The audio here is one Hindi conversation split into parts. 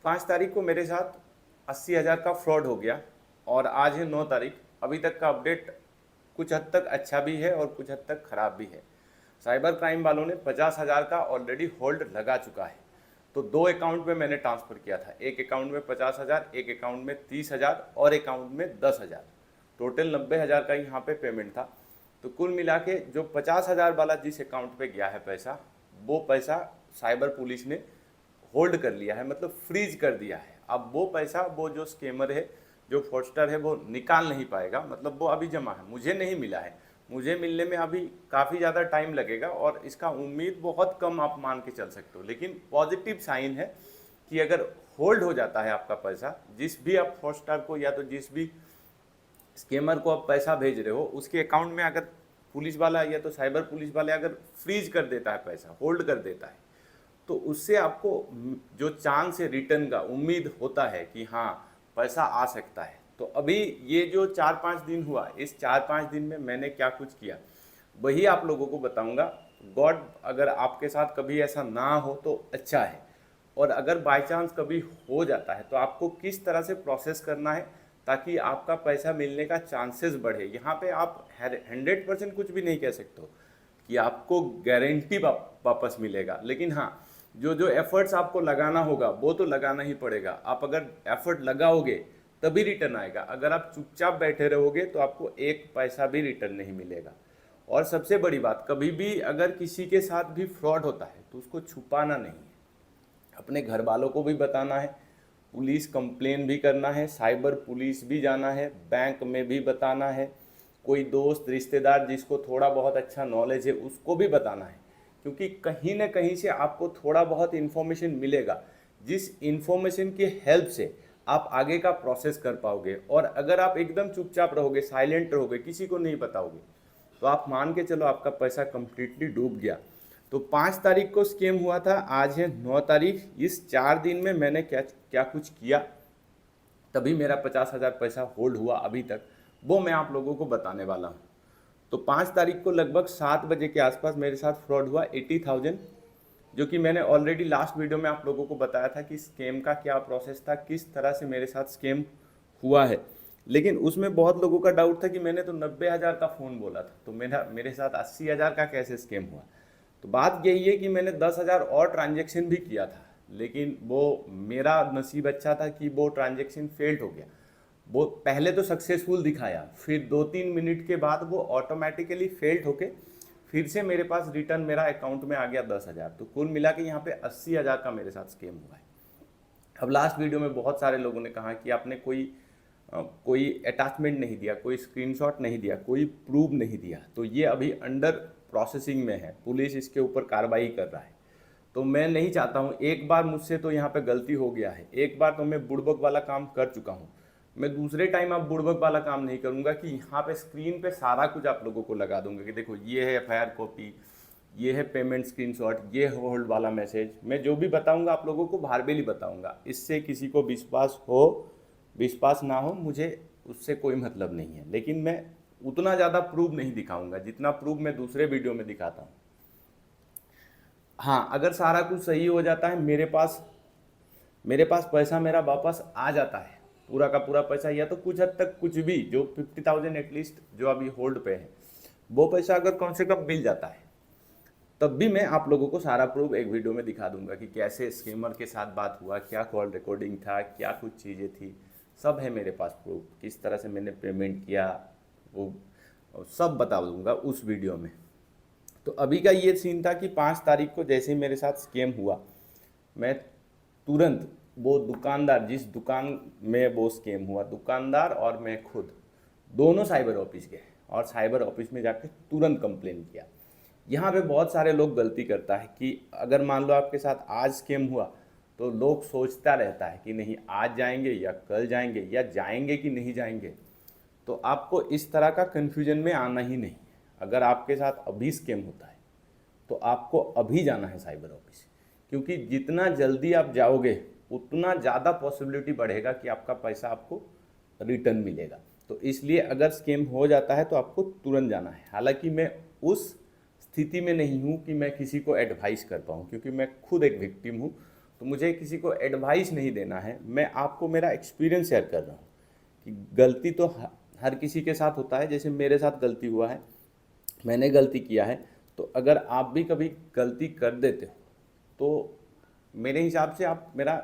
5 तारीख को मेरे साथ 80,000 का फ्रॉड हो गया और आज है 9 तारीख। अभी तक का अपडेट कुछ हद तक अच्छा भी है और कुछ हद तक ख़राब भी है। साइबर क्राइम वालों ने 50,000 का ऑलरेडी होल्ड लगा चुका है। तो 2 अकाउंट में मैंने ट्रांसफ़र किया था, एक अकाउंट में 50,000, एक अकाउंट में 30,000 और अकाउंट में 10,000। टोटल 90,000 का यहाँ पे पेमेंट था। तो कुल मिला के जो 50,000 वाला जिस अकाउंट पे गया है पैसा, वो पैसा साइबर पुलिस ने होल्ड कर लिया है, मतलब फ्रीज कर दिया है। अब वो पैसा वो जो स्कैमर है, जो फ्रॉडस्टर है, वो निकाल नहीं पाएगा, मतलब वो अभी जमा है, मुझे नहीं मिला है। मुझे मिलने में अभी काफ़ी ज़्यादा टाइम लगेगा और इसका उम्मीद बहुत कम आप मान के चल सकते हो। लेकिन पॉजिटिव साइन है कि अगर होल्ड हो जाता है आपका पैसा, जिस भी आप फ्रॉडस्टर को या तो जिस भी स्कैमर को आप पैसा भेज रहे हो, उसके अकाउंट में अगर पुलिस वाला या तो साइबर पुलिस वाले अगर फ्रीज कर देता है, पैसा होल्ड कर देता है, तो उससे आपको जो चांस है रिटर्न का, उम्मीद होता है कि हाँ पैसा आ सकता है। तो अभी ये जो 4-5 दिन हुआ, इस 4-5 दिन में मैंने क्या कुछ किया वही आप लोगों को बताऊंगा। गॉड अगर आपके साथ कभी ऐसा ना हो तो अच्छा है, और अगर बाय चांस कभी हो जाता है तो आपको किस तरह से प्रोसेस करना है ताकि आपका पैसा मिलने का चांसेस बढ़े। यहाँ पे आप 100% कुछ भी नहीं कह सकते हो कि आपको गारंटी वापस मिलेगा, लेकिन हाँ जो जो एफर्ट्स आपको लगाना होगा वो तो लगाना ही पड़ेगा। आप अगर एफर्ट लगाओगे तभी रिटर्न आएगा, अगर आप चुपचाप बैठे रहोगे तो आपको एक पैसा भी रिटर्न नहीं मिलेगा। और सबसे बड़ी बात, कभी भी अगर किसी के साथ भी फ्रॉड होता है तो उसको छुपाना नहीं है, अपने घर वालों को भी बताना है, पुलिस कंप्लेन भी करना है, साइबर पुलिस भी जाना है, बैंक में भी बताना है, कोई दोस्त रिश्तेदार जिसको थोड़ा बहुत अच्छा नॉलेज है उसको भी बताना है, क्योंकि कहीं ना कहीं से आपको थोड़ा बहुत इन्फॉर्मेशन मिलेगा, जिस इन्फॉर्मेशन की हेल्प से आप आगे का प्रोसेस कर पाओगे। और अगर आप एकदम चुपचाप रहोगे, साइलेंट रहोगे, किसी को नहीं बताओगे, तो आप मान के चलो आपका पैसा कंप्लीटली डूब गया। तो 5 तारीख को स्कैम हुआ था, आज है 9 तारीख। इस 4 दिन में मैंने क्या क्या कुछ किया, तभी मेरा 50,000 पैसा होल्ड हुआ अभी तक, वो मैं आप लोगों को बताने वाला हूँ। तो 5 तारीख को लगभग 7 बजे के आसपास मेरे साथ फ्रॉड हुआ 80,000, जो कि मैंने ऑलरेडी लास्ट वीडियो में आप लोगों को बताया था कि स्कैम का क्या प्रोसेस था, किस तरह से मेरे साथ स्कैम हुआ है। लेकिन उसमें बहुत लोगों का डाउट था कि मैंने तो 90,000 का फ़ोन बोला था, तो मेरे साथ 80,000 का कैसे स्कैम हुआ। तो बात यही है कि मैंने 10,000 और ट्रांजेक्शन भी किया था, लेकिन वो मेरा नसीब अच्छा था कि वो ट्रांजेक्शन फेल्ड हो गया। वो पहले तो सक्सेसफुल दिखाया, फिर 2-3 मिनट के बाद वो ऑटोमेटिकली फेल्ड होके फिर से मेरे पास रिटर्न मेरा अकाउंट में आ गया 10,000। तो कुल मिला के यहाँ पे 80,000 का मेरे साथ स्कैम हुआ है। अब लास्ट वीडियो में बहुत सारे लोगों ने कहा कि आपने कोई अटैचमेंट नहीं दिया, कोई स्क्रीनशॉट नहीं दिया, कोई प्रूफ नहीं दिया। तो ये अभी अंडर प्रोसेसिंग में है, पुलिस इसके ऊपर कार्रवाई कर रहा है। तो मैं नहीं चाहता हूँ, एक बार मुझसे तो यहाँ पे गलती हो गया है, एक बार तो मैं बुड़बक वाला काम कर चुका हूँ, मैं दूसरे टाइम अब बुड़बक वाला काम नहीं करूँगा कि यहाँ पे स्क्रीन पे सारा कुछ आप लोगों को लगा दूंगा कि देखो ये है एफआईआर कॉपी, ये है पेमेंट स्क्रीनशॉट, ये है होल्ड वाला मैसेज। मैं जो भी बताऊंगा आप लोगों को भारबेली बताऊंगा, इससे किसी को विश्वास हो विश्वास ना हो, मुझे उससे कोई मतलब नहीं है। लेकिन मैं उतना ज़्यादा प्रूफ नहीं दिखाऊंगा जितना प्रूफ मैं दूसरे वीडियो में दिखाता हूँ। हाँ, अगर सारा कुछ सही हो जाता है, मेरे पास पैसा मेरा वापस आ जाता है, पूरा का पूरा पैसा, या तो कुछ हद तक कुछ भी जो 50,000 एटलीस्ट जो अभी होल्ड पे है, वो पैसा अगर कम से कम मिल जाता है, तब भी मैं आप लोगों को सारा प्रूफ एक वीडियो में दिखा दूंगा कि कैसे स्कैमर के साथ बात हुआ, क्या कॉल रिकॉर्डिंग था, क्या कुछ चीज़ें थी, सब है मेरे पास प्रूफ, किस तरह से मैंने पेमेंट किया, वो सब बता दूंगा उस वीडियो में। तो अभी का ये सीन था कि 5 तारीख को जैसे ही मेरे साथ स्कैम हुआ, मैं तुरंत वो दुकानदार, जिस दुकान में वो स्कैम हुआ, दुकानदार और मैं खुद दोनों साइबर ऑफिस गए और साइबर ऑफिस में जाकर तुरंत कंप्लेन किया। यहाँ पे बहुत सारे लोग गलती करता है कि अगर मान लो आपके साथ आज स्कैम हुआ तो लोग सोचता रहता है कि नहीं आज जाएंगे या कल जाएंगे या जाएंगे कि नहीं जाएंगे। तो आपको इस तरह का कन्फ्यूजन में आना ही नहीं। अगर आपके साथ अभी स्कैम होता है तो आपको अभी जाना है साइबर ऑफिस, क्योंकि जितना जल्दी आप जाओगे उतना ज़्यादा पॉसिबिलिटी बढ़ेगा कि आपका पैसा आपको रिटर्न मिलेगा। तो इसलिए अगर स्कैम हो जाता है तो आपको तुरंत जाना है। हालांकि मैं उस स्थिति में नहीं हूँ कि मैं किसी को एडवाइस कर पाऊँ, क्योंकि मैं खुद एक विक्टिम हूँ तो मुझे किसी को एडवाइस नहीं देना है, मैं आपको मेरा एक्सपीरियंस शेयर कर रहा हूँ कि गलती तो हर किसी के साथ होता है। जैसे मेरे साथ गलती हुआ है, मैंने गलती किया है, तो अगर आप भी कभी गलती कर देते हो तो मेरे हिसाब से आप मेरा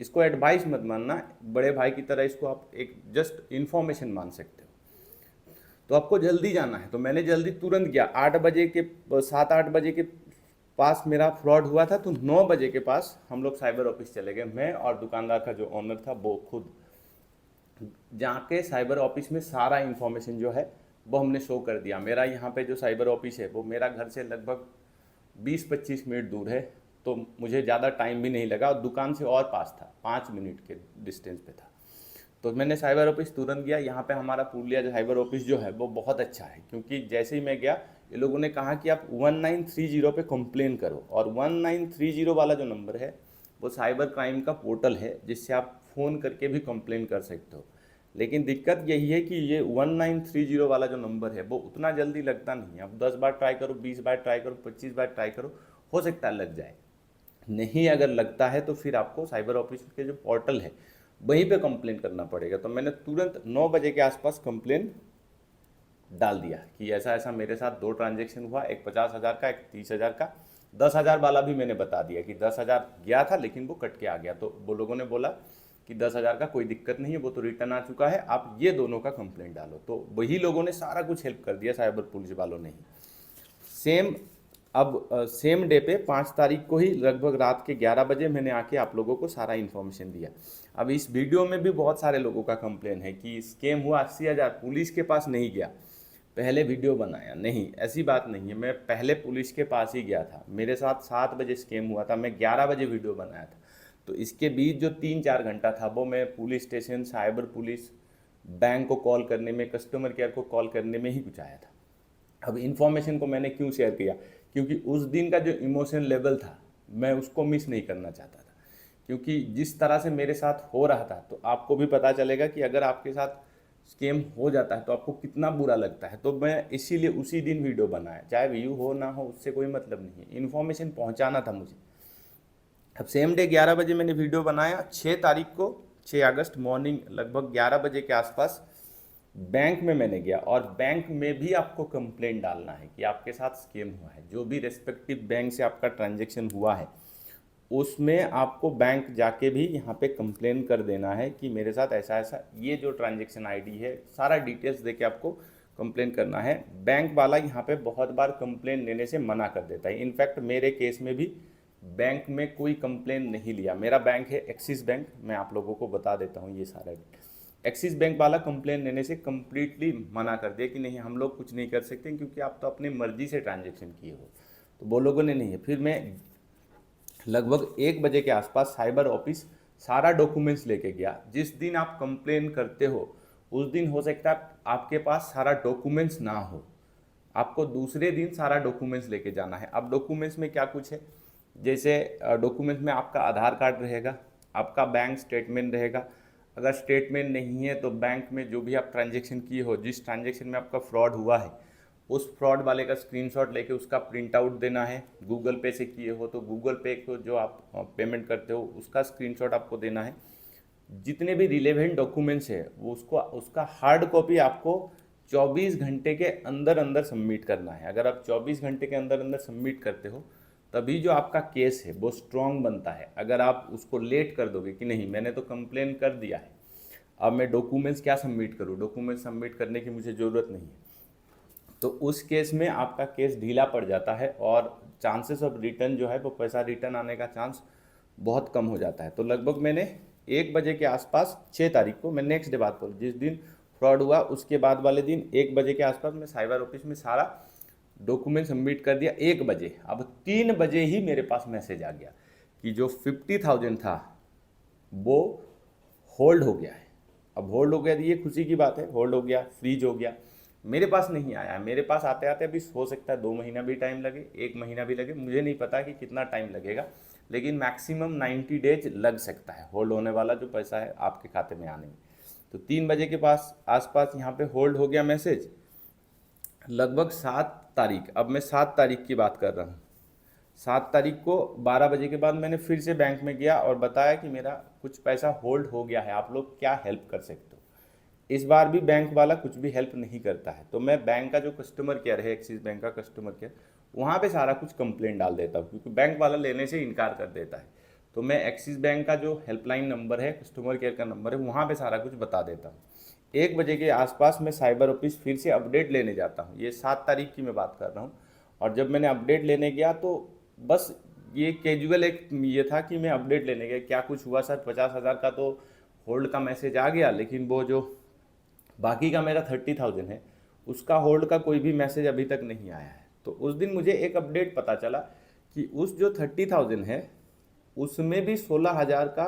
इसको एडवाइस मत मानना, बड़े भाई की तरह इसको आप एक जस्ट इन्फॉर्मेशन मान सकते हो। तो आपको जल्दी जाना है, तो मैंने जल्दी तुरंत गया। 8 बजे के 7-8 बजे के पास मेरा फ्रॉड हुआ था, तो 9 बजे के पास हम लोग साइबर ऑफिस चले गए। मैं और दुकानदार का जो ओनर था वो खुद जाके साइबर ऑफिस में सारा इन्फॉर्मेशन जो है वो हमने शो कर दिया। मेरा यहाँ पे जो साइबर ऑफिस है वो मेरा घर से लगभग 20-25 मिनट दूर है, तो मुझे ज़्यादा टाइम भी नहीं लगा और दुकान से और पास था, 5 मिनट के डिस्टेंस पे था। तो मैंने साइबर ऑफिस तुरंत गया। यहाँ पे हमारा पुरुलिया जो साइबर ऑफिस जो है वो बहुत अच्छा है, क्योंकि जैसे ही मैं गया ये लोगों ने कहा कि आप 1930 पे कंप्लेन करो, और 1930 वाला जो नंबर है वो साइबर क्राइम का पोर्टल है जिससे आप फ़ोन करके भी कंप्लेन कर सकते हो। लेकिन दिक्कत यही है कि ये 1930 वाला जो नंबर है वो उतना जल्दी लगता नहीं है। अब 10 बार ट्राई करो, 20 बार ट्राई करो, 25 बार ट्राई करो, हो सकता है लग जाए। नहीं अगर लगता है तो फिर आपको साइबर ऑफिस के जो पोर्टल है वहीं पे कंप्लेन करना पड़ेगा। तो मैंने तुरंत 9 बजे के आसपास कंप्लेन डाल दिया कि ऐसा ऐसा मेरे साथ 2 ट्रांजेक्शन हुआ, एक 50,000 का, एक 30,000 का। 10,000 वाला भी मैंने बता दिया कि 10,000 गया था लेकिन वो कट के आ गया। तो वो लोगों ने बोला कि 10,000 का कोई दिक्कत नहीं है, वो तो रिटर्न आ चुका है, आप ये दोनों का कंप्लेंट डालो। तो वही लोगों ने सारा कुछ हेल्प कर दिया, साइबर पुलिस वालों ने ही। सेम सेम डे पे 5 तारीख को ही लगभग रात के 11 बजे मैंने आके आप लोगों को सारा इन्फॉर्मेशन दिया। अब इस वीडियो में भी बहुत सारे लोगों का कंप्लेन है कि स्कैम हुआ 80,000, पुलिस के पास नहीं गया, पहले वीडियो बनाया। नहीं, ऐसी बात नहीं है, मैं पहले पुलिस के पास ही गया था। मेरे साथ 7 बजे स्कैम हुआ था, मैं 11 बजे वीडियो बनाया था। तो इसके बीच जो 3-4 घंटा था वो मैं police station, cyber police, bank को कॉल करने में, कस्टमर केयर को कॉल करने में ही कुछ आया था। अब इन्फॉर्मेशन को मैंने क्यों शेयर किया, क्योंकि उस दिन का जो इमोशन लेवल था मैं उसको मिस नहीं करना चाहता था। क्योंकि जिस तरह से मेरे साथ हो रहा था, तो आपको भी पता चलेगा कि अगर आपके साथ स्कैम हो जाता है तो आपको कितना बुरा लगता है। तो मैं इसीलिए उसी दिन वीडियो बनाया, चाहे व्यू हो ना हो उससे कोई मतलब नहीं है, इन्फॉर्मेशन पहुंचाना था मुझे। अब सेम डे 11 बजे मैंने वीडियो बनाया। 6 तारीख को, 6 अगस्त मॉर्निंग लगभग 11 बजे के आसपास बैंक में मैंने गया, और बैंक में भी आपको कंप्लेंट डालना है कि आपके साथ स्कैम हुआ है। जो भी रेस्पेक्टिव बैंक से आपका ट्रांजैक्शन हुआ है उसमें आपको बैंक जाके भी यहाँ पे कंप्लेन कर देना है कि मेरे साथ ऐसा ऐसा, ये जो ट्रांजैक्शन आईडी है सारा डिटेल्स देके आपको कंप्लेन करना है। बैंक वाला यहाँ पे बहुत बार कंप्लेन लेने से मना कर देता है। इनफैक्ट मेरे केस में भी बैंक में कोई कंप्लेन नहीं लिया। मेरा बैंक है एक्सिस बैंक, मैं आप लोगों को बता देता हूँ ये सारा। एक्सिस बैंक वाला कंप्लेन लेने से कम्प्लीटली मना कर दिया कि नहीं, हम लोग कुछ नहीं कर सकते क्योंकि आप तो अपनी मर्जी से ट्रांजेक्शन किए हो। तो वो लोगों ने नहीं है। फिर मैं लगभग 1 बजे के आसपास साइबर ऑफिस सारा डॉक्यूमेंट्स लेके गया। जिस दिन आप कंप्लेन करते हो उस दिन हो सकता है आपके पास सारा डॉक्यूमेंट्स ना हो, आपको दूसरे दिन सारा डॉक्यूमेंट्स लेके जाना है। अब डॉक्यूमेंट्स में क्या कुछ है, जैसे डॉक्यूमेंट्स में आपका आधार कार्ड रहेगा, आपका बैंक स्टेटमेंट रहेगा। अगर स्टेटमेंट नहीं है तो बैंक में जो भी आप ट्रांजेक्शन किए हो, जिस ट्रांजेक्शन में आपका फ्रॉड हुआ है उस फ्रॉड वाले का स्क्रीनशॉट लेके उसका प्रिंट आउट देना है। गूगल पे से किए हो तो गूगल पे को जो आप पेमेंट करते हो उसका स्क्रीनशॉट आपको देना है। जितने भी रिलेवेंट डॉक्यूमेंट्स है वो उसका हार्ड कॉपी आपको 24 घंटे के अंदर अंदर सबमिट करना है। अगर आप 24 घंटे के अंदर अंदर सबमिट करते हो तभी जो आपका केस है वो स्ट्रॉन्ग बनता है। अगर आप उसको लेट कर दोगे कि नहीं मैंने तो कंप्लेन कर दिया है, अब मैं डॉक्यूमेंट्स क्या सबमिट करूँ, डॉक्यूमेंट्स सबमिट करने की मुझे ज़रूरत नहीं है, तो उस केस में आपका केस ढीला पड़ जाता है और चांसेस ऑफ रिटर्न जो है वो पैसा रिटर्न आने का चांस बहुत कम हो जाता है। तो लगभग मैंने 1 बजे के आसपास 6 तारीख को, मैं नेक्स्ट डे बात करूँ, जिस दिन फ्रॉड हुआ उसके बाद वाले दिन 1 बजे के आसपास मैं साइबर ऑफिस में सारा डॉक्यूमेंट सबमिट कर दिया 1 बजे। अब 3 बजे ही मेरे पास मैसेज आ गया कि जो 50,000 था वो होल्ड हो गया है। अब होल्ड हो गया तो ये खुशी की बात है, होल्ड हो गया, फ्रीज हो गया। मेरे पास नहीं आया, मेरे पास आते आते अभी हो सकता है 2 महीना भी टाइम लगे, 1 महीना भी लगे, मुझे नहीं पता कि कितना टाइम लगेगा, लेकिन मैक्सिमम 90 डेज लग सकता है होल्ड होने वाला जो पैसा है आपके खाते में आने में। तो 3 बजे के पास आसपास यहाँ पे होल्ड हो गया मैसेज। लगभग 7 तारीख, अब मैं 7 तारीख की बात कर रहा हूँ, 7 तारीख को 12 बजे के बाद मैंने फिर से बैंक में गया और बताया कि मेरा कुछ पैसा होल्ड हो गया है, आप लोग क्या हेल्प कर सकते हो। इस बार भी बैंक वाला कुछ भी हेल्प नहीं करता है, तो मैं बैंक का जो कस्टमर केयर है, एक्सिस बैंक का कस्टमर केयर, वहाँ पे सारा कुछ कंप्लेंट डाल देता हूँ, क्योंकि बैंक वाला लेने से इनकार कर देता है। तो मैं एक्सिस बैंक का जो हेल्पलाइन नंबर है, कस्टमर केयर का नंबर है, वहाँ पे सारा कुछ बता देता हूँ। 1 बजे के आसपास मैं साइबर ऑफिस फिर से अपडेट लेने जाता हूँ, ये 7 तारीख की मैं बात कर रहा हूँ। और जब मैंने अपडेट लेने गया तो बस ये कैजुअल एक ये था कि मैं अपडेट लेने गया, क्या कुछ हुआ सर, 50,000 का तो होल्ड का मैसेज आ गया, लेकिन वो जो बाकी का मेरा 30,000 है उसका होल्ड का कोई भी मैसेज अभी तक नहीं आया है। तो उस दिन मुझे एक अपडेट पता चला कि उस जो 30,000 है उसमें भी 16,000 का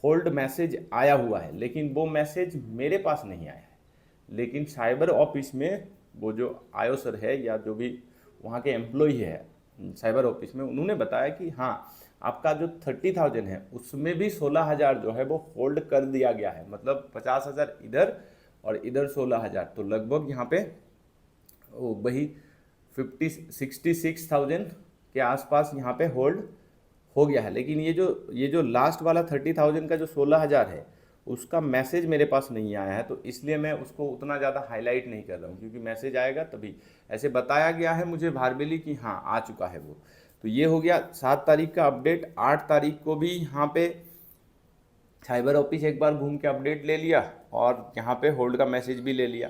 होल्ड मैसेज आया हुआ है, लेकिन वो मैसेज मेरे पास नहीं आया है। लेकिन साइबर ऑफिस में वो जो आयो सर है या जो भी वहाँ के एम्प्लॉय है साइबर ऑफिस में, उन्होंने बताया कि हाँ आपका जो 30,000 है उसमें भी 16,000 जो है वो होल्ड कर दिया गया है, मतलब 50,000 इधर और इधर 16,000, तो लगभग यहाँ पे वही 66,000 के आसपास यहाँ पे होल्ड हो गया है। लेकिन ये जो लास्ट वाला 30,000 का जो 16,000 है उसका मैसेज मेरे पास नहीं आया है, तो इसलिए मैं उसको उतना ज़्यादा हाईलाइट नहीं कर रहा हूँ, क्योंकि मैसेज आएगा तभी। ऐसे बताया गया है मुझे भारबेली कि हाँ आ चुका है वो। तो ये हो गया 7 तारीख का अपडेट। 8 तारीख को भी यहाँ पे साइबर ऑफिस एक बार घूम के अपडेट ले लिया और यहाँ पे होल्ड का मैसेज भी ले लिया।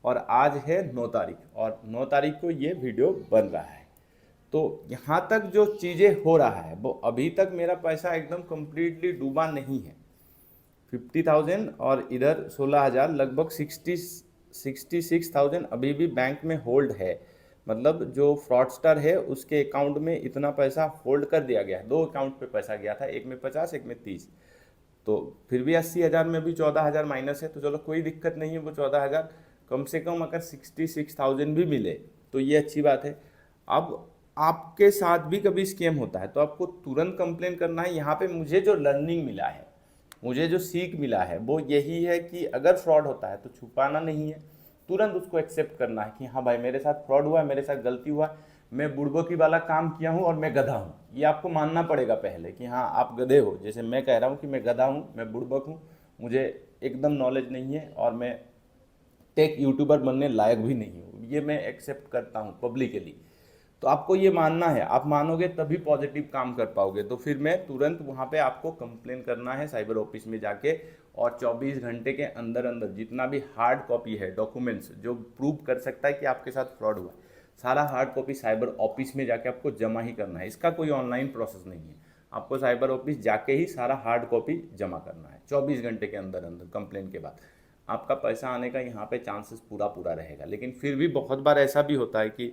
और आज है 9 तारीख और 9 तारीख को ये वीडियो बन रहा है। तो यहाँ तक जो चीज़ें हो रहा है वो अभी तक मेरा पैसा एकदम कम्प्लीटली डूबा नहीं है। 50,000 और इधर 16,000, लगभग 66,000 अभी भी बैंक में होल्ड है। मतलब जो फ्रॉडस्टर है उसके अकाउंट में इतना पैसा होल्ड कर दिया गया है। 2 अकाउंट पे पैसा गया था, एक में 50 एक में 30। तो फिर भी 80,000 में भी 14,000 माइनस है, तो चलो कोई दिक्कत नहीं है। वो 14,000 कम से कम अगर 66,000 भी मिले तो ये अच्छी बात है। अब आपके साथ भी कभी स्कैम होता है तो आपको तुरंत कंप्लेन करना है। यहाँ पे मुझे जो लर्निंग मिला है, मुझे जो सीख मिला है वो यही है कि अगर फ्रॉड होता है तो छुपाना नहीं है, तुरंत उसको एक्सेप्ट करना है कि हाँ भाई मेरे साथ फ्रॉड हुआ है, मेरे साथ गलती हुआ, मैं बुड़बकी वाला काम किया हूँ और मैं गधा हूँ। ये आपको मानना पड़ेगा पहले कि हाँ आप गधे हो। जैसे मैं कह रहा हूँ कि मैं गधा हूँ, मैं बुड़बक हूँ, मुझे एकदम नॉलेज नहीं है और मैं टेक यूट्यूबर बनने लायक भी नहीं हूँ, ये मैं एक्सेप्ट करता हूँ पब्लिकली। तो आपको ये मानना है, आप मानोगे तभी पॉजिटिव काम कर पाओगे। तो फिर मैं तुरंत वहाँ पे आपको कंप्लेन करना है साइबर ऑफिस में जाके, और 24 घंटे के अंदर अंदर जितना भी हार्ड कॉपी है डॉक्यूमेंट्स जो प्रूव कर सकता है कि आपके साथ फ्रॉड हुआ है, सारा हार्ड कॉपी साइबर ऑफिस में जाके आपको जमा ही करना है। इसका कोई ऑनलाइन प्रोसेस नहीं है, आपको साइबर ऑफिस जाके ही सारा हार्ड कॉपी जमा करना है 24 घंटे के अंदर अंदर। कंप्लेन के बाद आपका पैसा आने का यहाँ पे चांसेस पूरा पूरा रहेगा। लेकिन फिर भी बहुत बार ऐसा भी होता है कि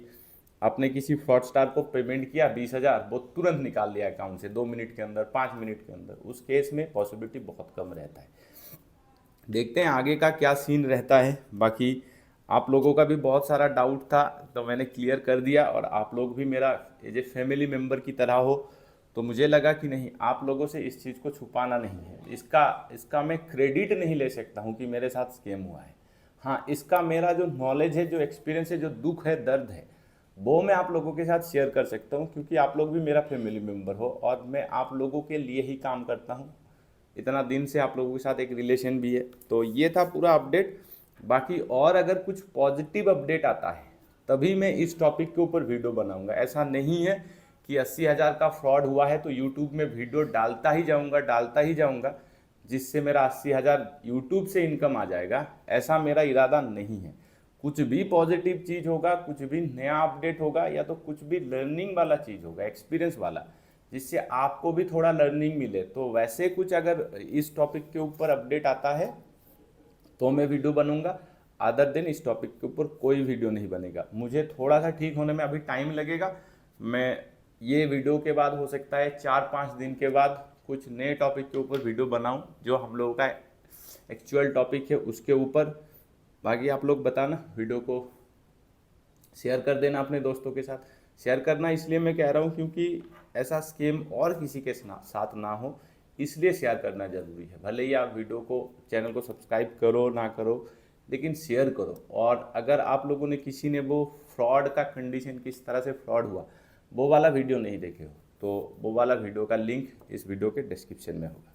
आपने किसी फ्रॉडस्टार को पेमेंट किया 20,000, वो तुरंत निकाल लिया अकाउंट से 2 मिनट के अंदर, 5 मिनट के अंदर। उस केस में पॉसिबिलिटी बहुत कम रहता है। देखते हैं आगे का क्या सीन रहता है। बाकी आप लोगों का भी बहुत सारा डाउट था तो मैंने क्लियर कर दिया, और आप लोग भी मेरा एज ए फैमिली मेम्बर की तरह हो, तो मुझे लगा कि नहीं, आप लोगों से इस चीज़ को छुपाना नहीं है। इसका मैं क्रेडिट नहीं ले सकता हूँ कि मेरे साथ स्कैम हुआ है। हाँ, इसका मेरा जो नॉलेज है, जो एक्सपीरियंस है, जो दुख है, दर्द है, वो मैं आप लोगों के साथ शेयर कर सकता हूँ, क्योंकि आप लोग भी मेरा फैमिली मेम्बर हो और मैं आप लोगों के लिए ही काम करता हूँ। इतना दिन से आप लोगों के साथ एक रिलेशन भी है। तो ये था पूरा अपडेट। बाकी और अगर कुछ पॉजिटिव अपडेट आता है तभी मैं इस टॉपिक के ऊपर वीडियो बनाऊंगा। ऐसा नहीं है कि 80,000 का फ्रॉड हुआ है तो यूट्यूब में वीडियो डालता ही जाऊंगा जिससे मेरा 80,000 यूट्यूब से इनकम आ जाएगा, ऐसा मेरा इरादा नहीं है। कुछ भी पॉजिटिव चीज़ होगा, कुछ भी नया अपडेट होगा, या तो कुछ भी लर्निंग वाला चीज़ होगा, एक्सपीरियंस वाला, जिससे आपको भी थोड़ा लर्निंग मिले, तो वैसे कुछ अगर इस टॉपिक के ऊपर अपडेट आता है तो मैं वीडियो बनूंगा। अदर दिन इस टॉपिक के ऊपर कोई वीडियो नहीं बनेगा। मुझे थोड़ा सा ठीक होने में अभी टाइम लगेगा। मैं ये वीडियो के बाद हो सकता है 4-5 दिन के बाद कुछ नए टॉपिक के ऊपर वीडियो बनाऊं, जो हम लोगों का एक्चुअल टॉपिक है उसके ऊपर। बाकी आप लोग बताना, वीडियो को शेयर कर देना अपने दोस्तों के साथ। शेयर करना इसलिए मैं कह रहा हूँ क्योंकि ऐसा स्कीम और किसी के साथ ना हो, इसलिए शेयर करना ज़रूरी है। भले ही आप वीडियो को, चैनल को सब्सक्राइब करो ना करो, लेकिन शेयर करो। और अगर आप लोगों ने, किसी ने वो फ्रॉड का कंडीशन, किस तरह से फ्रॉड हुआ वो वाला वीडियो नहीं देखे हो तो वो वाला वीडियो का लिंक इस वीडियो के डिस्क्रिप्शन में होगा।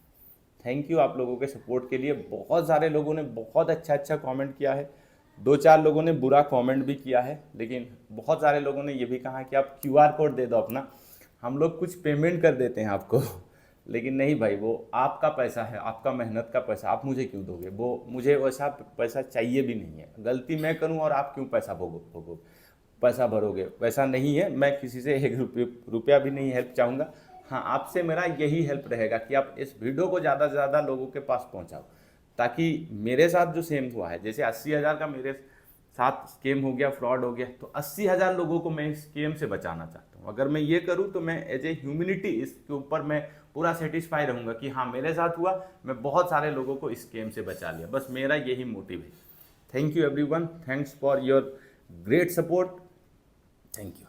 थैंक यू आप लोगों के सपोर्ट के लिए। बहुत सारे लोगों ने बहुत अच्छा कमेंट किया है, 2-4 लोगों ने बुरा कमेंट भी किया है, लेकिन बहुत सारे लोगों ने ये भी कहा कि आप QR कोड दे दो अपना, हम लोग कुछ पेमेंट कर देते हैं आपको। लेकिन नहीं भाई, वो आपका पैसा है, आपका मेहनत का पैसा, आप मुझे क्यों दोगे? वो मुझे वैसा पैसा चाहिए भी नहीं है। गलती मैं करूं और आप क्यों पैसा भरोगे? वैसा नहीं है। मैं किसी से 1 रुपया भी नहीं हेल्प चाहूँगा। हाँ, आपसे मेरा यही हेल्प रहेगा कि आप इस वीडियो को ज़्यादा से ज़्यादा लोगों के पास पहुँचाओ, ताकि मेरे साथ जो सेम हुआ है, जैसे 80,000 का मेरे साथ स्कैम हो गया, फ्रॉड हो गया, तो 80,000 लोगों को मैं इस स्कैम से बचाना चाहता हूँ। अगर मैं ये करूँ तो मैं एज ए ह्यूमैनिटी इसके ऊपर मैं पूरा सेटिस्फाई रहूँगा कि हाँ, मेरे साथ हुआ, मैं बहुत सारे लोगों को इस स्कैम से बचा लिया। बस मेरा यही मोटिव है। Thank you everyone, thanks for your great support. Thank you.